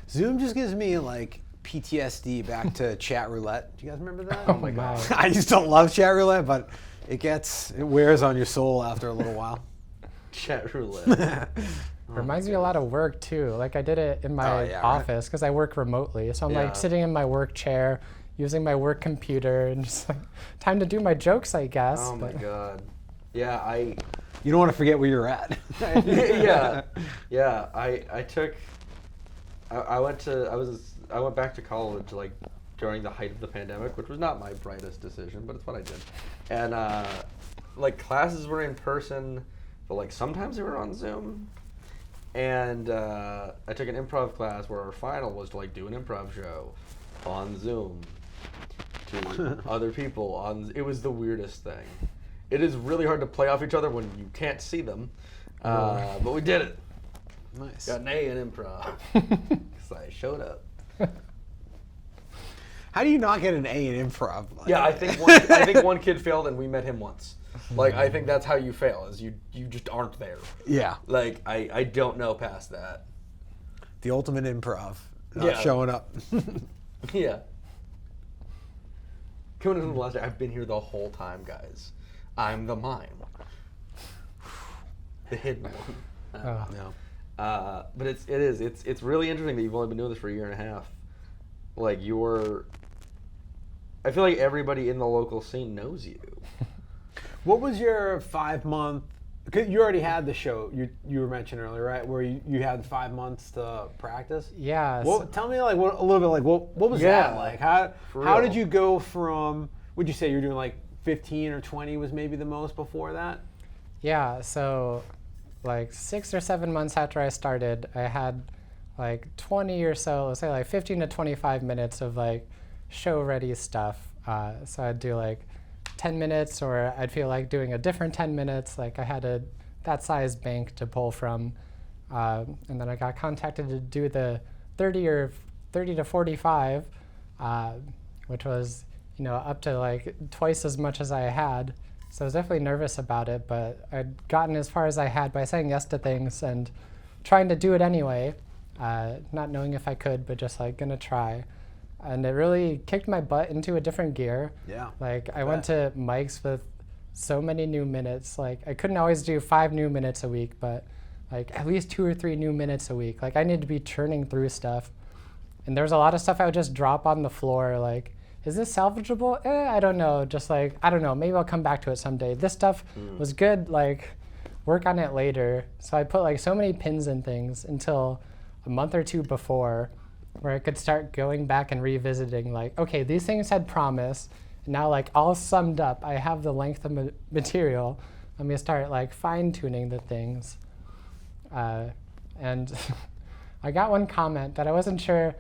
Zoom just gives me like PTSD back to chat roulette. Do you guys remember that? Oh my God. I just don't love chat roulette, but it wears on your soul after a little while. Chat roulette. Reminds me a lot of work too. Like I did it in my office because I work remotely. So I'm like sitting in my work chair, using my work computer, and just like time to do my jokes, I guess. Oh my God. Yeah, You don't want to forget where you're at. Yeah. I went back to college like during the height of the pandemic, which was not my brightest decision, but it's what I did. And like classes were in person, but like sometimes they were on Zoom. And I took an improv class where our final was to like do an improv show on Zoom to other people. It was the weirdest thing. It is really hard to play off each other when you can't see them, but we did it. Nice. Got an A in improv because I showed up. How do you not get an A in improv? Yeah, I think one kid failed, and we met him once. Like, I think that's how you fail, is you just aren't there. Yeah. Like, I don't know past that. The ultimate improv. Not showing up. Yeah. Coming in the last day, I've been here the whole time, guys. I'm the mime. The hidden one. No. But it's really interesting that you've only been doing this for a year and a half. Like, I feel like everybody in the local scene knows you. What was your 5-month? Because you already had the show you were mentioning earlier, right? Where you had 5 months to practice. Yeah. Tell me like a little bit like what was that like? How did you go from? Would you say you're doing like 15 or 20 was maybe the most before that? Yeah. So, like 6 or 7 months after I started, I had like 20 or so, let's say like 15 to 25 minutes of like show ready stuff. So I'd do like 10 minutes, or I'd feel like doing a different 10 minutes. Like I had that size bank to pull from. And then I got contacted to do the 30 to 45, which was, up to like twice as much as I had. So I was definitely nervous about it, but I'd gotten as far as I had by saying yes to things and trying to do it anyway, not knowing if I could, but just like gonna try. And it really kicked my butt into a different gear. Yeah. Like I went to mics with so many new minutes. Like I couldn't always do 5 new minutes a week, but like at least 2 or 3 new minutes a week. Like I needed to be churning through stuff. And there was a lot of stuff I would just drop on the floor. Like, is this salvageable? I don't know. Just like, I don't know. Maybe I'll come back to it someday. This stuff was good. Like, work on it later. So I put like so many pins in things until a month or 2 before, where I could start going back and revisiting, like, okay, these things had promise. And now, like, all summed up, I have the length of material. Let me start, like, fine-tuning the things. And I got one comment that I wasn't sure.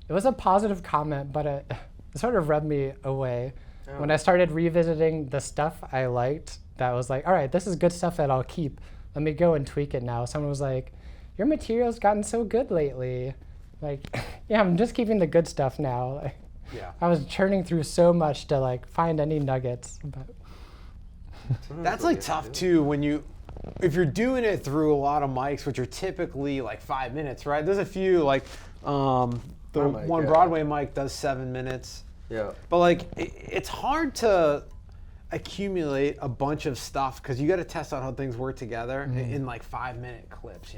It was a positive comment, but it sort of rubbed me away. Oh. When I started revisiting the stuff I liked, that was like, all right, this is good stuff that I'll keep. Let me go and tweak it now. Someone was like, your material's gotten so good lately. Like, yeah, I'm just keeping the good stuff now. Like, yeah. I was churning through so much to like find any nuggets. But that's like tough too if you're doing it through a lot of mics, which are typically like 5 minutes, right? There's a few like Broadway mic does 7 minutes. Yeah. But like it's hard to accumulate a bunch of stuff because you got to test out how things work together in like 5-minute clips,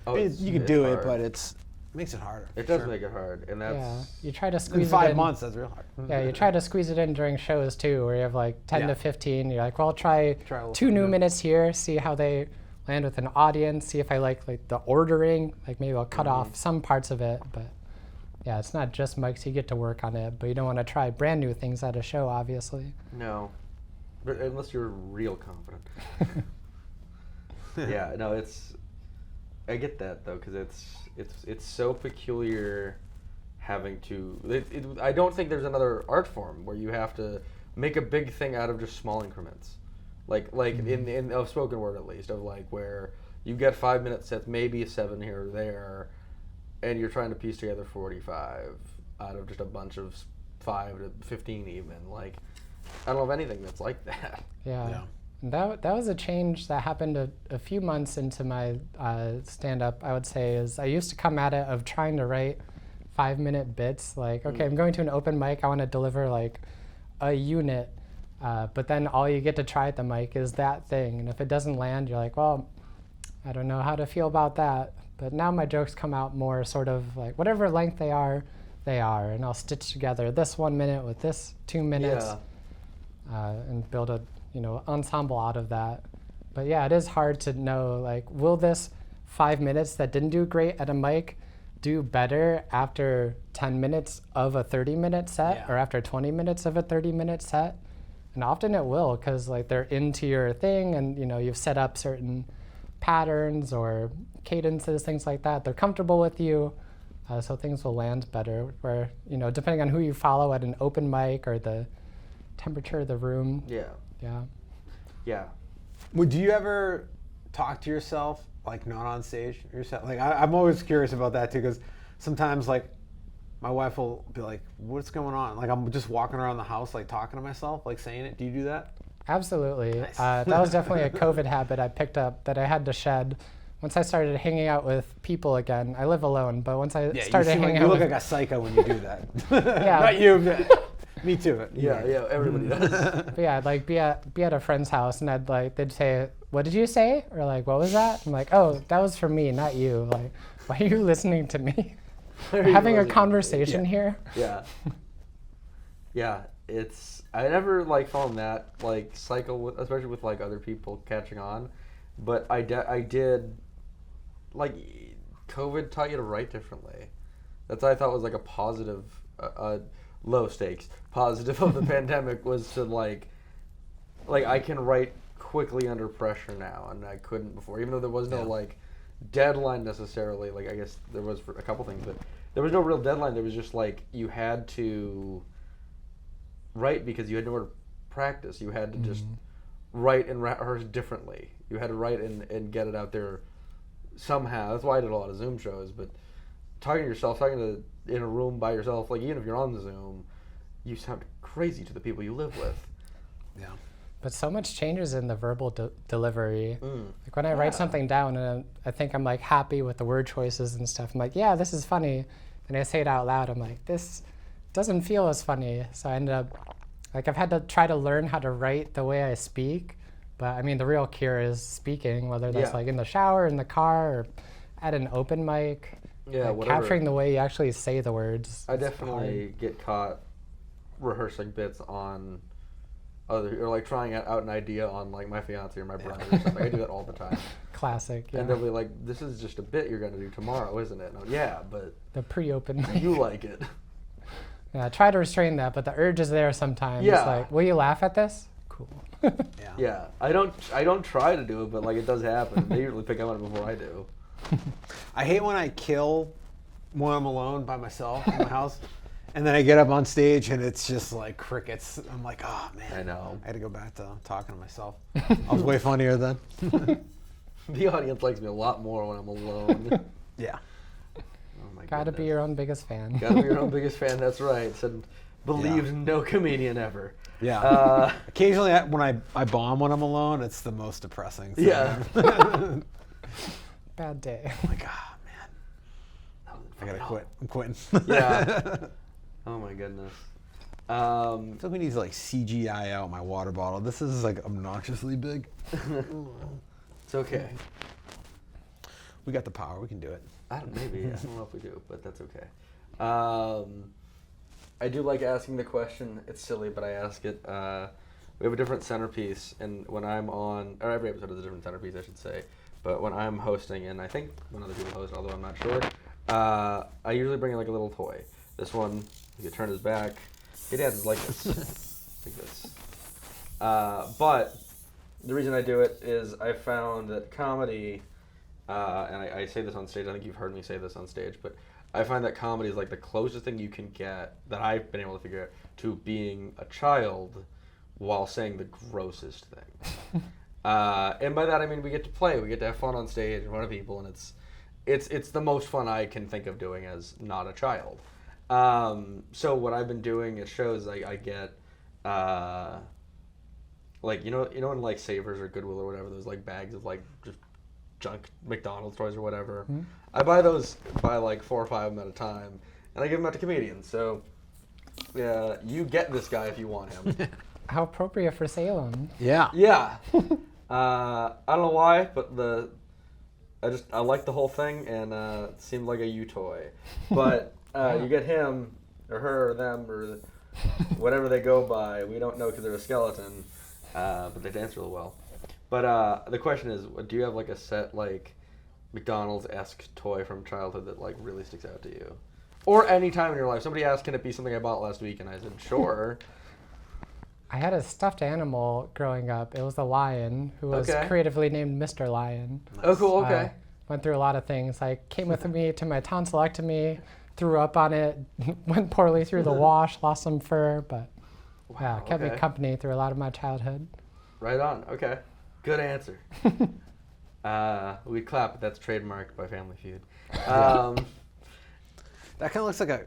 Oh, you can do it, but it makes it harder. It does make it hard, and that's... Yeah, you try to squeeze in 5 it in. months, that's real hard. Yeah, you try to squeeze it in during shows too, where you have like 10 to 15. You're like, well, I'll try 2 new minutes here, see how they land with an audience, see if I like the ordering. Like maybe I'll cut off some parts of it, but yeah, it's not just mics. You get to work on it, but you don't want to try brand new things at a show, obviously. No, but unless you're real confident. Yeah, no, I get that though, because it's so peculiar having to. I don't think there's another art form where you have to make a big thing out of just small increments, like in of spoken word at least, of like where you get 5-minute sets, maybe 7 here or there, and you're trying to piece together 45 out of just a bunch of 5 to 15 even. Like, I don't know of anything that's like that. Yeah. And that was a change that happened a few months into my stand-up, I would say, is I used to come at it of trying to write 5-minute bits. Like, okay, I'm going to an open mic, I want to deliver like a unit, but then all you get to try at the mic is that thing. And if it doesn't land, you're like, well, I don't know how to feel about that. But now my jokes come out more sort of like whatever length they are. And I'll stitch together this 1 minute with this 2 minutes and build a ensemble out of that. But yeah, it is hard to know, like, will this 5 minutes that didn't do great at a mic do better after 10 minutes of a 30-minute set or after 20 minutes of a 30-minute set? And often it will, because like they're into your thing and you've set up certain patterns or cadences, things like that. They're comfortable with you, so things will land better. Where, depending on who you follow at an open mic or the temperature of the room. Yeah. Yeah. Yeah. Would you ever talk to yourself, like not on stage yourself? Like I'm always curious about that too, because sometimes like my wife will be like, "What's going on?" Like I'm just walking around the house, like talking to myself, like saying it. Do you do that? Absolutely. Nice. That was definitely a COVID habit I picked up that I had to shed. Once I started hanging out with people again, I live alone, but once I started hanging out you with... look like a psycho when you do that. Yeah. Not you, but me too. Yeah, everybody does. But yeah, I'd like be at a friend's house and they'd say, "What did you say?" Or like, "What was that?" I'm like, "Oh, that was for me, not you. Like, why are you listening to me? We're having a conversation here." Yeah. Yeah, I never like found that like cycle, especially with like other people catching on, but I did like COVID taught you to write differently. That's what I thought was like a positive, low stakes positive of the pandemic was to like I can write quickly under pressure now, and I couldn't before, even though there was no like deadline necessarily. Like I guess there was for a couple things, but there was no real deadline. There was just like you had to write because you had nowhere to practice. You had to just write and rehearse differently. You had to write and get it out there somehow. That's why I did a lot of Zoom shows. But talking to yourself, in a room by yourself, like even if you're on the Zoom, you sound crazy to the people you live with. Yeah. But so much changes in the verbal delivery. Like when I write something down and I think I'm like happy with the word choices and stuff, I'm like, yeah, this is funny. And I say it out loud, I'm like, this doesn't feel as funny. So I ended up, like I've had to try to learn how to write the way I speak. But I mean, the real cure is speaking, whether that's like in the shower, in the car, or at an open mic. Yeah, like capturing the way you actually say the words. I definitely get caught rehearsing bits on other, or like trying out an idea on like my fiance or my brother or something. I do that all the time. Classic. Yeah. And they'll be like, "This is just a bit you're gonna do tomorrow, isn't it?" No, yeah, but the pre-open mic. you like it. Yeah, I try to restrain that, but the urge is there sometimes. Yeah. Like, will you laugh at this? Cool. Yeah. I don't try to do it, but like it does happen. They usually pick up on it before I do. I hate when I kill when I'm alone by myself in my house, and then I get up on stage and it's just like crickets. I'm like, oh man. I know. I had to go back to talking to myself. I was way funnier then. The audience likes me a lot more when I'm alone. Yeah. Oh my Gotta be your own biggest fan. Gotta be your own biggest fan. That's right. Said, believes no comedian ever. Yeah. Occasionally, when I bomb when I'm alone, it's the most depressing thing. Yeah. Bad day. I'm like, ah, man. I gotta quit. I'm quitting. Yeah. Oh my goodness. I feel like we need to like CGI out my water bottle. This is like obnoxiously big. It's okay. We got the power. We can do it. Maybe. I don't know if we do, but that's okay. I do like asking the question. It's silly, but I ask it. We have a different centerpiece, and when I'm on, or every episode has a different centerpiece, I should say. But when I'm hosting, and I think when other people host, although I'm not sure, I usually bring in like a little toy. This one, you can turn his back. It dances like this, like this. But the reason I do it is I found that comedy, and I say this on stage. I think you've heard me say this on stage, but I find that comedy is like the closest thing you can get that I've been able to figure out to being a child while saying the grossest things. And by that I mean we get to play, we get to have fun on stage in front of people, and it's the most fun I can think of doing as not a child. So what I've been doing at shows, I get like you know in like Savers or Goodwill or whatever, those like bags of like just junk McDonald's toys or whatever. Mm-hmm. I buy like 4 or 5 of them at a time, and I give them out to comedians. So you get this guy if you want him. How appropriate for Salem. Yeah. Yeah. I don't know why, but I like the whole thing, and it seemed like a you toy. But you get him or her or them or whatever they go by. We don't know because they're a skeleton, but they dance really well. But the question is, do you have like a set like McDonald's-esque toy from childhood that like really sticks out to you? Or any time in your life. Somebody asked, can it be something I bought last week? And I said, sure. I had a stuffed animal growing up. It was a lion who was creatively named Mr. Lion. Oh, cool. Okay. Went through a lot of things. Like came with me to my tonsillectomy, threw up on it, went poorly through the wash, lost some fur, but yeah, kept me company through a lot of my childhood. Right on. Okay. Good answer. We clap, but that's trademarked by Family Feud. That kind of looks like a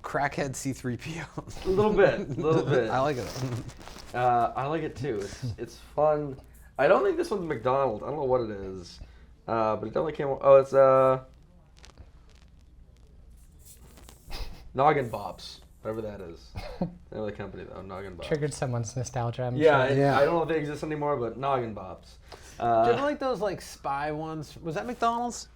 crackhead C-3PO. A little bit. I like it. I like it too. It's fun. I don't think this one's McDonald's. I don't know what it is, but it definitely came. Oh, it's Noggin Bobs, whatever that is. Name of the company though, Noggin Bobs. Triggered someone's nostalgia. I'm yeah, sure. I don't know if they exist anymore, but Noggin Bobs. Do you ever like those like spy ones? Was that McDonald's?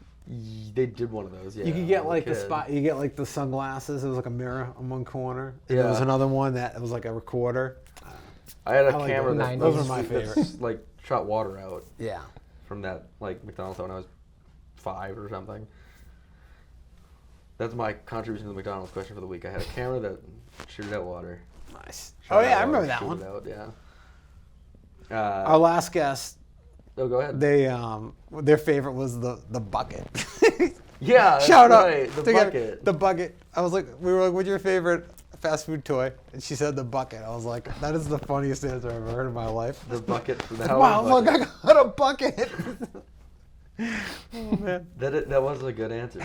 They did one of those. Yeah. You could get like the spy. You get like the sunglasses. It was like a mirror on one corner. And Yeah. there was another one that was like a recorder. I had a like camera those. that Those were my favorite. like shot water out Yeah. from that like McDonald's when I was 5 or something. That's my contribution to the McDonald's question for the week. I had a camera that shooted out water. Nice. Shot Oh out yeah, I water, remember that shoot one. it out, yeah. Our last guest, Oh, go ahead. they their favorite was the bucket. Yeah, that's Shout right. out The to get bucket. The bucket. I was like, we were like, what's your favorite fast food toy? And she said the bucket. I was like, that is the funniest answer I've ever heard in my life. The bucket for the Wow, Halloween look, bucket. I got a bucket. Oh man. That was a good answer.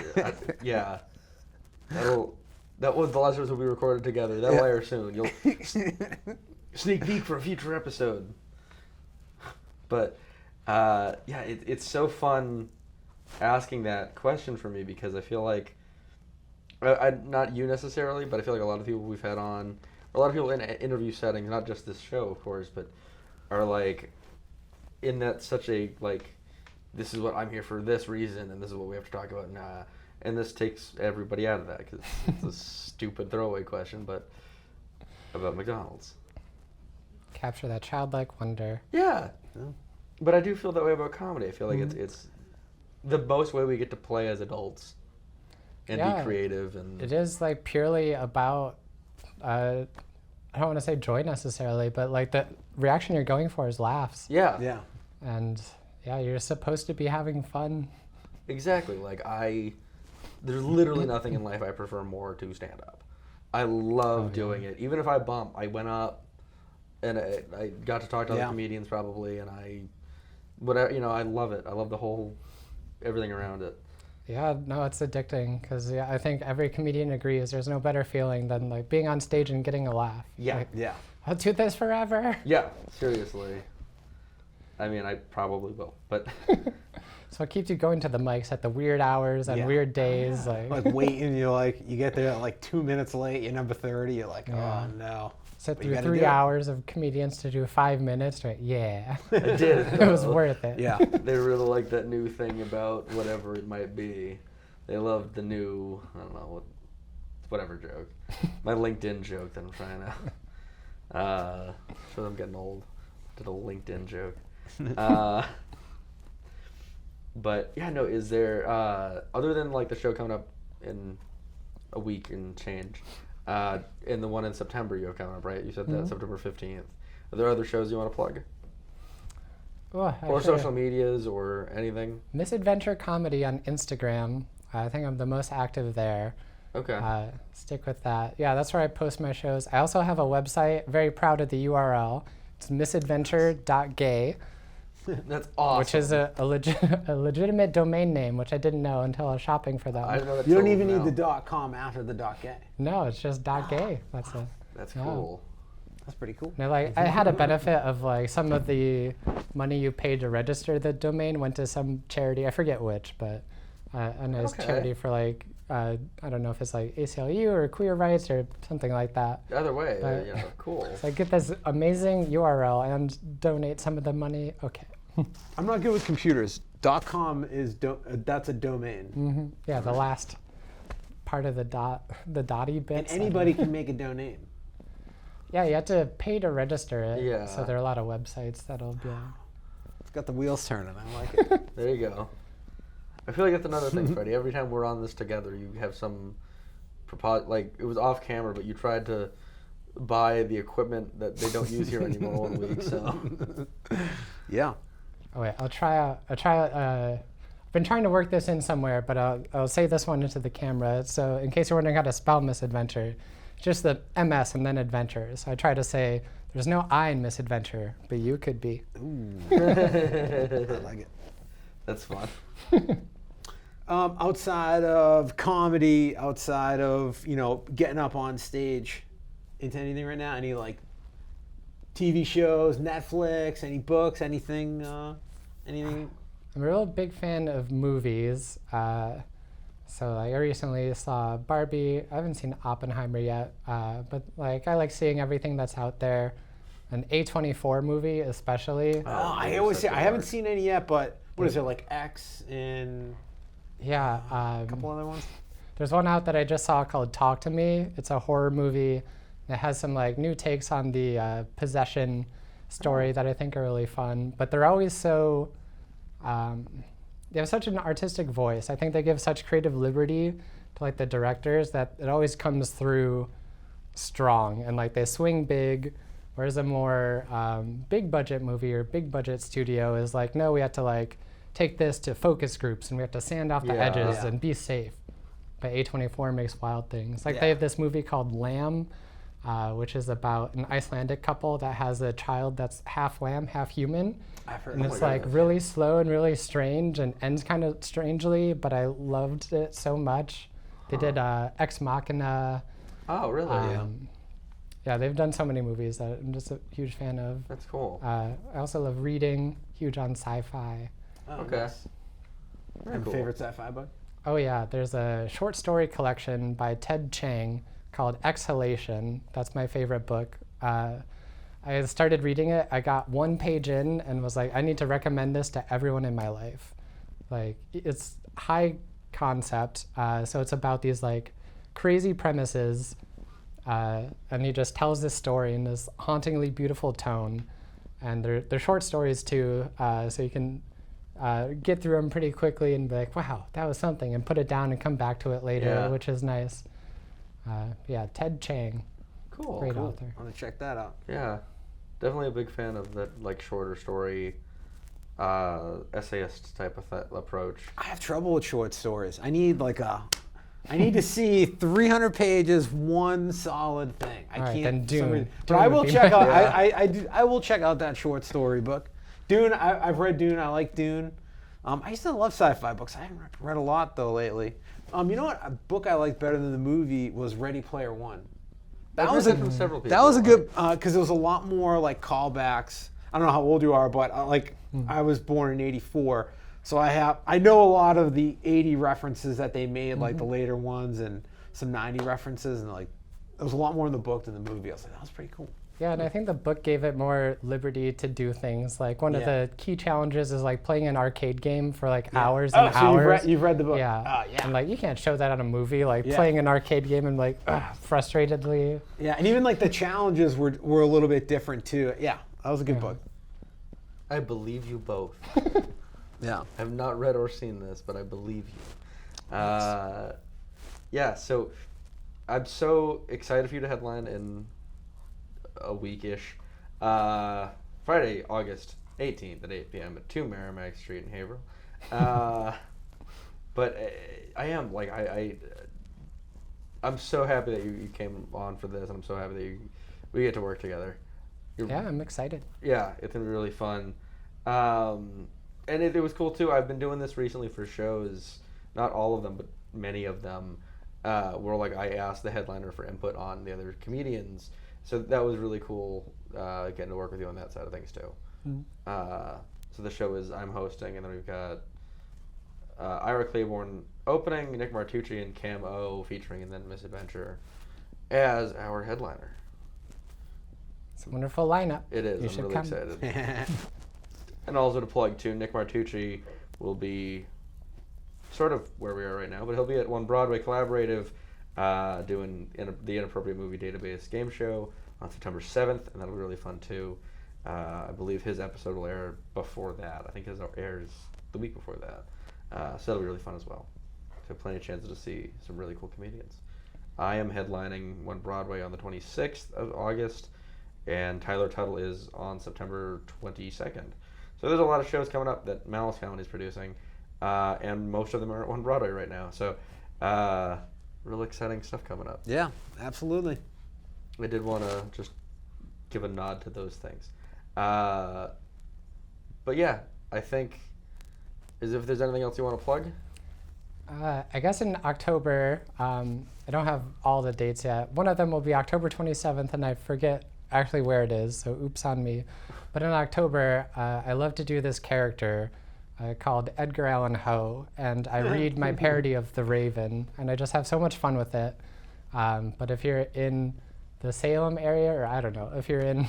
Yeah. That was the last episode we recorded together. That'll air soon. You'll sneak peek for a future episode. But yeah, it's so fun asking that question for me because I feel like I not you necessarily, but I feel like a lot of people we've had on, or a lot of people in interview settings, not just this show, of course, but are like in that such a like, this is what I'm here for this reason, and this is what we have to talk about. And this takes everybody out of that because it's a stupid throwaway question, but about McDonald's. Capture that childlike wonder. Yeah. But I do feel that way about comedy. I feel like it's the most way we get to play as adults and be creative. And it is like purely about, I don't want to say joy necessarily, but like the reaction you're going for is laughs. yeah. Yeah. And yeah, you're supposed to be having fun. Exactly. Like there's literally nothing in life I prefer more to stand up. I love doing it. Even if I bump, I went up and I got to talk to other comedians probably, and I love it. I love the whole, everything around it. Yeah, no, it's addicting because I think every comedian agrees there's no better feeling than like being on stage and getting a laugh. Yeah. Like, Yeah. I'll do this forever. Yeah, seriously. I mean, I probably will, but So it keeps you going to the mics at the weird hours and weird days. Like waiting, you get there at like 2 minutes late, you're number 30, you're like, oh no. Sit But you through gotta 3 do it. hours of comedians to do 5 minutes. Right? Yeah. I did. It was worth it. Yeah. They really like that new thing about whatever it might be. They love the new, I don't know, whatever joke. My LinkedIn joke that I'm trying to show them getting old. Did a LinkedIn joke. But yeah, no, is there, other than like the show coming up in a week and change, and the one in September you have coming up, right? You said that September 15th. Are there other shows you want to plug? Oh, Or actually, social medias or anything? Misadventure Comedy on Instagram. I think I'm the most active there. Okay. Stick with that. Yeah, that's where I post my shows. I also have a website. Very proud of the URL. It's misadventure.gay, That's awesome. which is a legitimate domain name, which I didn't know until I was shopping for them. I didn't know that You don't till even now. need the .com after the .gay. No, it's just .gay. That's it. That's Yeah. cool. That's pretty cool. Now, like, I had a benefit of like some of the money you paid to register the domain went to some charity. I forget which, but a nice Okay. charity for like I don't know if it's like ACLU or queer rights or something like that. Either way, Right. cool. So I get this amazing URL and donate some of the money. Okay. I'm not good with computers. .com is that's a domain. Yeah, the last part of the dotty And bits. anybody can make a domain. Yeah, you have to pay to register it. Yeah. So there are a lot of websites that'll be. It's got the wheels turning. I like it. There you go. I feel like that's another thing, Freddie. Every time we're on this together, you have some like it was off camera, but you tried to buy the equipment that they don't use here anymore 1 week. So Yeah. Oh wait, I'll try out. I've been trying to work this in somewhere, but I'll say this one into the camera. So in case you're wondering how to spell misadventure, just the MS and then adventure. So I try to say there's no I in misadventure, but you could be. Ooh. I like it. that's fun. Outside of comedy, outside of getting up on stage, into anything right now? Any like TV shows, Netflix, any books, anything? Anything? I'm a real big fan of movies. So like, I recently saw Barbie. I haven't seen Oppenheimer yet, but like I like seeing everything that's out there. An A24 movie especially. I always say I haven't seen any yet, but what is it, like X and Yeah. a couple other ones? There's one out that I just saw called Talk to Me. It's a horror movie. It has some like new takes on the possession story that I think are really fun. But they're always so, they have such an artistic voice. I think they give such creative liberty to like the directors that it always comes through strong, and like they swing big. Whereas a more big budget movie or big budget studio is like, no, we have to like take this to focus groups and we have to sand off the edges and be safe. But A24 makes wild things. Like they have this movie called Lamb, which is about an Icelandic couple that has a child that's half lamb, half human. I've heard. And it's like really slow and really strange and ends kind of strangely, but I loved it so much. They did Ex Machina. Oh, really? Yeah, they've done so many movies that I'm just a huge fan of. That's cool. I also love reading, huge on sci-fi. Oh, Okay. nice. Very Have a cool. favorite sci-fi book? Oh yeah, there's a short story collection by Ted Chiang called Exhalation. That's my favorite book. I started reading it. I got 1 page in and was like, I need to recommend this to everyone in my life. Like, it's high concept. So it's about these like crazy premises. And he just tells this story in this hauntingly beautiful tone. And they're short stories too, so you can get through them pretty quickly and be like, wow, that was something, and put it down and come back to it later, which is nice. Yeah, Ted Chiang, Cool. great Cool. author. I'm gonna check that out. Yeah, definitely a big fan of that like shorter story, essayist type of approach. I have trouble with short stories. I need to see 300 pages, one solid thing. I All right, can't. then for some Dune. reason- Dune But I would will be check my- out. Yeah. I will check out that short story book. Dune. I've read Dune. I like Dune. I used to love sci-fi books. I haven't read a lot though lately. You know what? A book I liked better than the movie was Ready Player One. I've heard that from several people. That was a good because it was a lot more like callbacks. I don't know how old you are, but I was born in '84, so I know a lot of the '80 references that they made, like the later ones, and some '90 references, and like there was a lot more in the book than the movie. I was like, that was pretty cool. Yeah, and I think the book gave it more liberty to do things. Like one of the key challenges is like playing an arcade game for like hours and so hours. you've read the book. Yeah. Oh, yeah. And like you can't show that on a movie. Like Yeah. playing an arcade game and like frustratedly. Yeah, and even like the challenges were a little bit different too. Yeah, that was a good book. I believe you both. Yeah. I have not read or seen this, but I believe you. Yeah, so I'm so excited for you to headline in a week-ish. Friday, August 18th at 8 p.m. at 2 Merrimack Street in Haverhill. But I am, like, I'm so happy that you came on for this, and I'm so happy that we get to work together. Yeah, I'm excited. Yeah, it's gonna be really fun. And it was cool too. I've been doing this recently for shows, not all of them, but many of them, where like I asked the headliner for input on the other comedians. So that was really cool, getting to work with you on that side of things too. So the show is I'm hosting, and then we've got Ira Claiborne opening, Nick Martucci and Cam O featuring, and then Misadventure as our headliner. It's a wonderful lineup. It is. You I'm should really come. excited. And also to plug too, Nick Martucci will be sort of where we are right now, but he'll be at One Broadway Collaborative doing the Inappropriate Movie Database game show on September 7th, and that'll be really fun too. I believe his episode will air before that. I think his airs the week before that. So that'll be really fun as well. So plenty of chances to see some really cool comedians. I am headlining One Broadway on the 26th of August, and Tyler Tuttle is on September 22nd. So there's a lot of shows coming up that Malice Comedy is producing, and most of them are at One Broadway right now. So real exciting stuff coming up. Yeah, absolutely. I did want to just give a nod to those things. But yeah, I think, if there's anything else you want to plug? I guess in October, I don't have all the dates yet. One of them will be October 27th, and I forget actually where it is, so oops on me. But in October, I love to do this character called Edgar Allan Poe, and I read my parody of The Raven, and I just have so much fun with it. But if you're in the Salem area, or I don't know, if you're in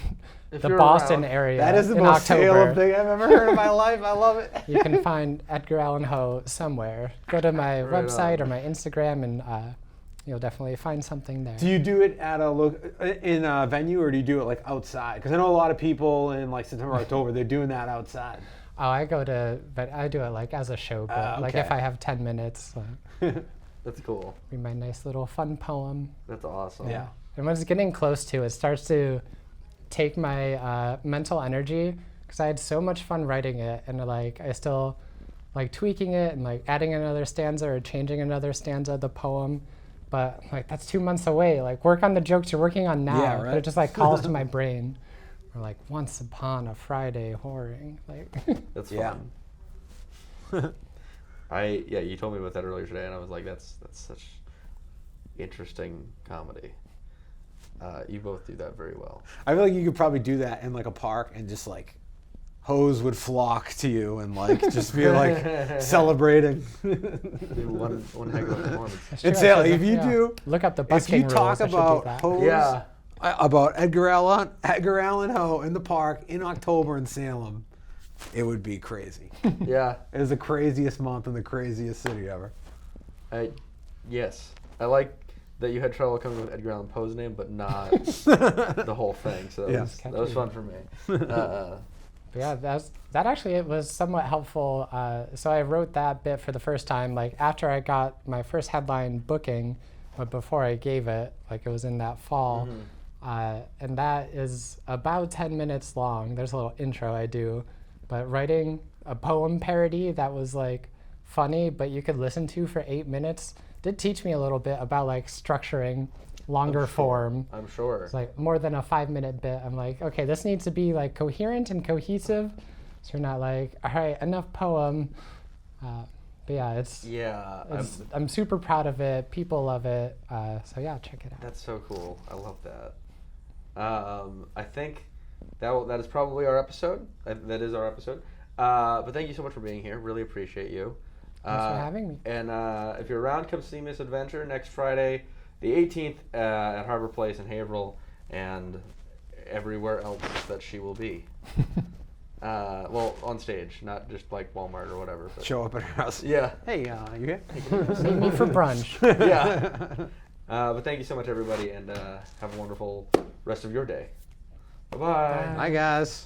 the Boston area, that is the in most October, Salem thing I've ever heard in my life. I love it. you can find Edgar Allan Poe somewhere. Go to my website or my Instagram, and you'll definitely find something there. Do you do it at a venue, or do you do it like outside? Because I know a lot of people in like September, October, they're doing that outside. Oh, but I do it like as a show bit. Like if I have 10 minutes, That's cool. read my nice little fun poem. That's awesome. Yeah. And when it's getting close to, it starts to take my mental energy, because I had so much fun writing it, and like I still like tweaking it and like adding another stanza or changing another stanza of the poem. But like that's 2 months away. Like work on the jokes you're working on now. Yeah, right. But it just like calls to my brain. Or like once upon a Friday whoring. Like That's Yeah. fun. You told me about that earlier today, and I was like, that's such interesting comedy. You both do that very well. I feel like you could probably do that in like a park, and just like hoes would flock to you and like just be like celebrating. one heck of a performance. It's true, It's I like, should if you look- yeah. do, Look up the if busking you talk rules, I should do about that. hoes, Yeah. about Edgar Allan Poe in the park in October in Salem, it would be crazy. Yeah. It is the craziest month in the craziest city ever. Yes. I like that you had trouble coming with Edgar Allan Poe's name, but not the whole thing. So that, Yeah. that was fun for me. But yeah, that actually it was somewhat helpful. So I wrote that bit for the first time, like after I got my first headline booking, but before I gave it, like it was in that fall. And that is about 10 minutes long. There's a little intro I do, but writing a poem parody that was like funny, but you could listen to for 8 minutes, did teach me a little bit about like structuring longer form. I'm sure. It's like more than a 5-minute bit. I'm like, okay, this needs to be like coherent and cohesive. So you're not like, all right, enough poem. But yeah, I'm super proud of it. People love it. So yeah, check it out. That's so cool. I love that. I think that is probably our episode. That is our episode. But thank you so much for being here. Really appreciate you. Thanks for having me. And if you're around, come see Miss Adventure next Friday, the 18th, at Harbor Place in Haverhill, and everywhere else that she will be. Well, on stage, not just like Walmart or whatever. But Show up at her house. yeah. Hey, you here? Meet me for brunch. Yeah. But thank you so much, everybody, and have a wonderful rest of your day. Bye-bye. Hi, guys.